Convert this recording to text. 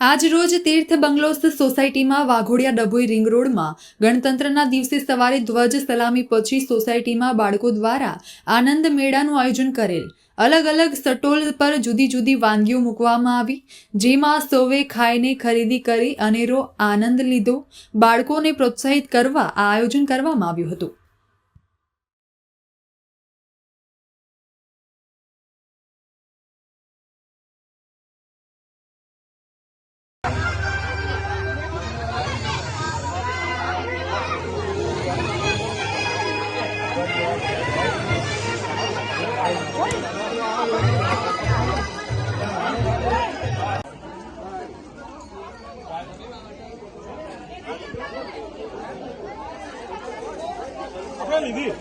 આજ રોજ તીર્થ બંગલોસ સોસાયટીમાં વાઘોડિયા ડભોઈ રિંગ રોડમાં ગણતંત્રના દિવસે સવારે ધ્વજ સલામી પછી સોસાયટીમાં બાળકો દ્વારા આનંદ મેળાનું આયોજન કરેલ। અલગ અલગ સ્ટોલ પર જુદી જુદી વાનગીઓ મૂકવામાં આવી, જેમાં સૌએ ખાઈને ખરીદી કરી અનેરો આનંદ લીધો। બાળકોને પ્રોત્સાહિત કરવા આ આયોજન કરવામાં આવ્યું હતું। લીધી